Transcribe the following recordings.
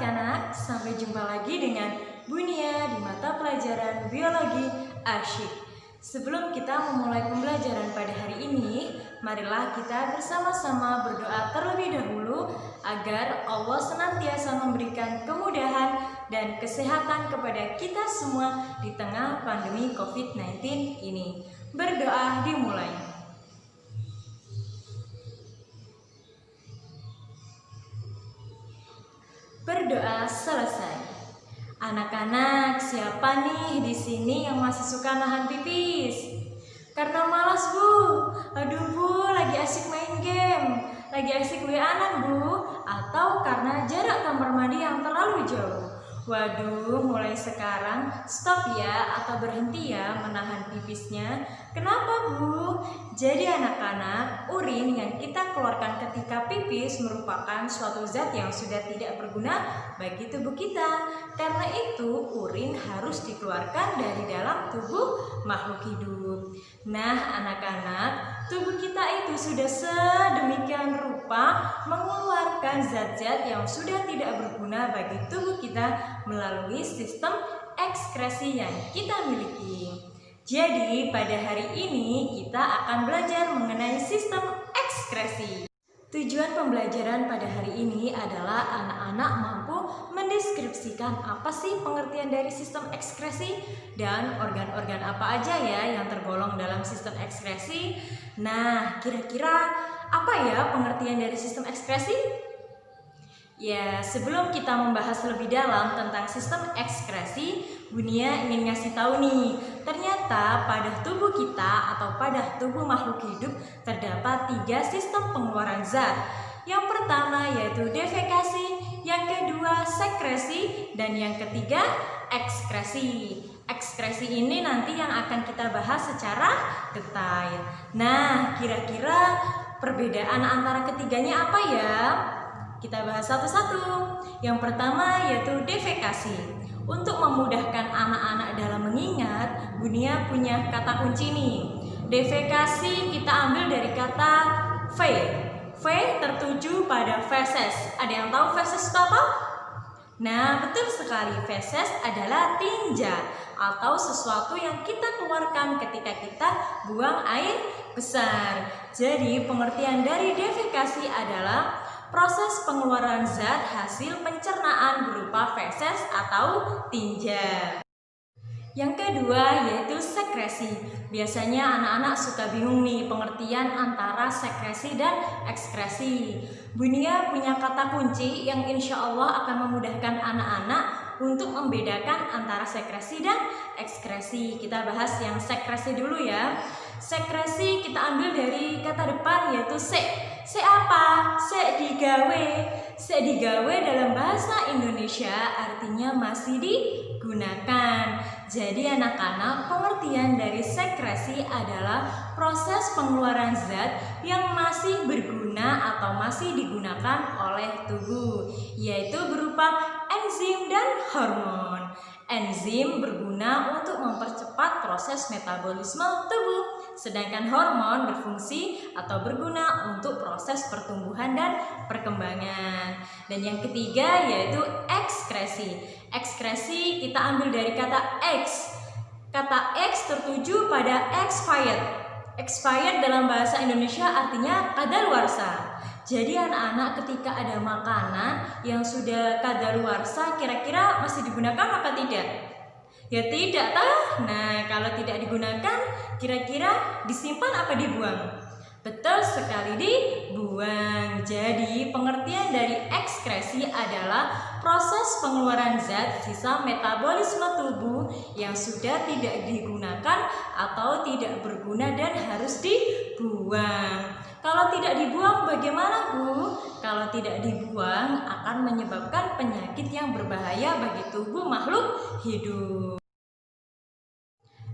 anak-anak, sampai jumpa lagi dengan Bunia di mata pelajaran Biologi Asyik. Sebelum kita memulai pembelajaran pada hari ini, marilah kita bersama-sama berdoa terlebih dahulu agar Allah senantiasa memberikan kemudahan dan kesehatan kepada kita semua di tengah pandemi COVID-19 ini. Berdoa dimulai. Berdoa selesai. Anak-anak, siapa nih di sini yang masih suka nahan pipis? Karena malas, Bu. Aduh, Bu, lagi asik main game, lagi asik WA-an, Bu, atau karena jarak kamar mandi yang terlalu jauh. Waduh, mulai sekarang stop ya atau berhenti ya menahan pipisnya. Kenapa, Bu? Jadi anak-anak, urin yang kita keluarkan ketika pipis merupakan suatu zat yang sudah tidak berguna bagi tubuh kita. Karena itu, urin harus dikeluarkan dari dalam tubuh makhluk hidup. Nah, anak-anak, tubuh kita itu sudah sedemikian rupa mengeluarkan zat-zat yang sudah tidak berguna bagi tubuh kita melalui sistem ekskresi yang kita miliki. Jadi, pada hari ini kita akan belajar mengenai sistem ekskresi. Tujuan pembelajaran pada hari ini adalah anak-anak mampu mendeskripsikan apa sih pengertian dari sistem ekskresi dan organ-organ apa aja ya yang tergolong dalam sistem ekskresi. Nah, kira-kira apa ya pengertian dari sistem ekskresi? Ya, sebelum kita membahas lebih dalam tentang sistem ekskresi, Bunia ingin ngasih tahu nih, ternyata pada tubuh kita atau pada tubuh makhluk hidup terdapat 3 sistem pengeluaran zat. Yang pertama yaitu defekasi, yang kedua sekresi, dan yang ketiga ekskresi. Ekskresi ini nanti yang akan kita bahas secara detail. Nah, kira-kira perbedaan antara ketiganya apa ya? Kita bahas satu-satu. Yang pertama yaitu defekasi. Untuk memudahkan anak-anak dalam mengingat, Bunia punya kata kunci nih. Defekasi kita ambil dari kata V. V tertuju pada feses. Ada yang tahu feses itu apa? Nah, betul sekali. Feses adalah tinja atau sesuatu yang kita keluarkan ketika kita buang air besar. Jadi, pengertian dari defekasi adalah proses pengeluaran zat hasil pencernaan berupa feses atau tinja. Yang kedua yaitu sekresi. Biasanya anak-anak suka bingung nih pengertian antara sekresi dan ekskresi. Bunia punya kata kunci yang insya Allah akan memudahkan anak-anak untuk membedakan antara sekresi dan ekskresi. Kita bahas yang sekresi dulu ya. Sekresi kita ambil dari kata depan yaitu se. Se apa? Se digawe. Se digawe dalam bahasa Indonesia artinya masih digunakan. Jadi anak-anak, pengertian dari sekresi adalah proses pengeluaran zat yang masih berguna atau masih digunakan oleh tubuh, yaitu berupa enzim dan hormon. Enzim berguna untuk mempercepat proses metabolisme tubuh, sedangkan hormon berfungsi atau berguna untuk proses pertumbuhan dan perkembangan. Dan yang ketiga yaitu ekskresi. Ekskresi kita ambil dari kata X. Kata X tertuju pada expired. Expired dalam bahasa Indonesia artinya kadaluarsa. Jadi anak-anak ketika ada makanan yang sudah kadaluarsa kira-kira masih digunakan apa tidak? Ya tidak tah. Nah, kalau tidak digunakan kira-kira disimpan apa dibuang? Betul sekali, dibuang. Jadi pengertian dari ekskresi adalah proses pengeluaran zat sisa metabolisme tubuh yang sudah tidak digunakan atau tidak berguna dan harus dibuang. Kalau tidak dibuang bagaimana, Bu? Kalau tidak dibuang akan menyebabkan penyakit yang berbahaya bagi tubuh makhluk hidup.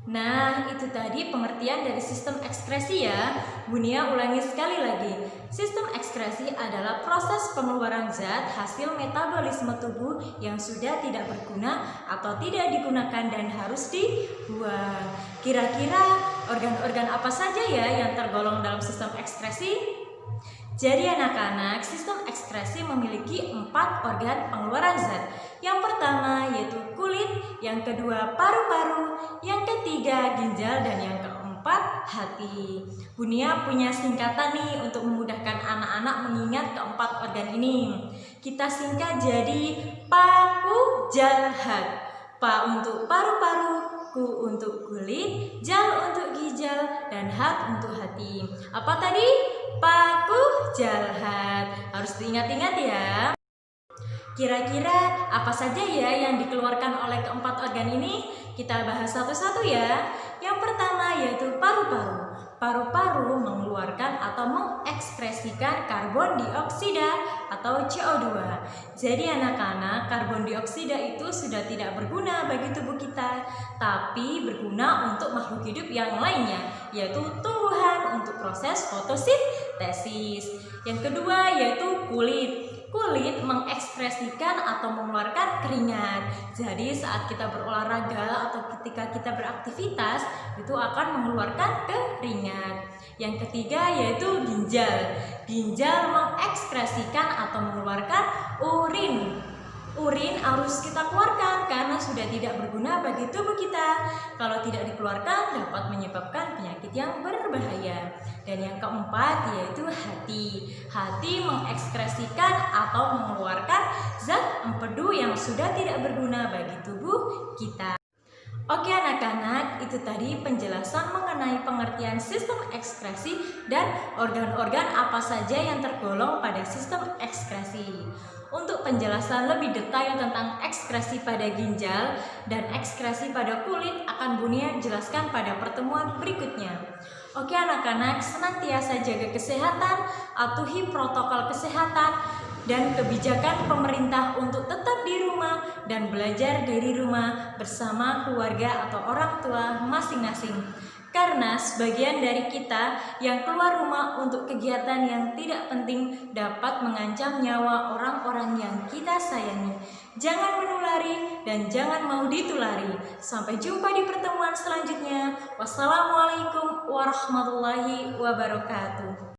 Nah, itu tadi pengertian dari sistem ekskresi ya. Bunia ulangi sekali lagi. Sistem ekskresi adalah proses pengeluaran zat hasil metabolisme tubuh yang sudah tidak berguna atau tidak digunakan dan harus dibuang. Kira-kira organ-organ apa saja ya yang tergolong dalam sistem ekskresi? Jadi anak-anak, sistem ekskresi memiliki 4 organ pengeluaran zat. Yang pertama yaitu kulit, yang kedua paru-paru, yang ketiga ginjal, dan yang keempat hati. Bunia punya singkatan nih untuk memudahkan anak-anak mengingat keempat organ ini. Kita singkat jadi paku jalhat. Pa untuk paru-paru, ku untuk kulit, jal untuk ginjal, dan hat untuk hati. Apa tadi? Paku jalhat. Harus diingat-ingat ya. Kira-kira apa saja ya yang dikeluarkan oleh keempat organ ini? Kita bahas satu-satu ya. Yang pertama yaitu paru-paru. Paru-paru mengeluarkan atau mengekspresikan karbon dioksida atau CO2. Jadi anak-anak, karbon dioksida itu sudah tidak berguna bagi tubuh kita, tapi berguna untuk makhluk hidup yang lainnya, yaitu tumbuhan untuk proses fotosintesis. Yang kedua yaitu kulit. Kulit mengekspresikan atau mengeluarkan keringat. Jadi saat kita berolahraga atau ketika kita beraktivitas itu akan mengeluarkan keringat. Yang ketiga yaitu ginjal. Ginjal mengekspresikan atau mengeluarkan urin. Urin harus kita keluarkan karena sudah tidak berguna bagi tubuh kita. Kalau tidak dikeluarkan dapat menyebabkan penyakit yang berbahaya. Dan yang keempat yaitu hati. Hati mengekspresikan atau mengeluarkan zat empedu yang sudah tidak berguna bagi tubuh kita. Oke anak-anak, itu tadi penjelasan mengenai pengertian sistem ekskresi dan organ-organ apa saja yang tergolong pada sistem ekskresi. Untuk penjelasan lebih detail tentang ekskresi pada ginjal dan ekskresi pada kulit akan Bunia jelaskan pada pertemuan berikutnya. Oke anak-anak, senantiasa jaga kesehatan, atuhi protokol kesehatan dan kebijakan pemerintah untuk tetap di rumah dan belajar dari rumah bersama keluarga atau orang tua masing-masing. Karena sebagian dari kita yang keluar rumah untuk kegiatan yang tidak penting dapat mengancam nyawa orang-orang yang kita sayangi. Jangan menulari dan jangan mau ditulari. Sampai jumpa di pertemuan selanjutnya. Wassalamualaikum warahmatullahi wabarakatuh.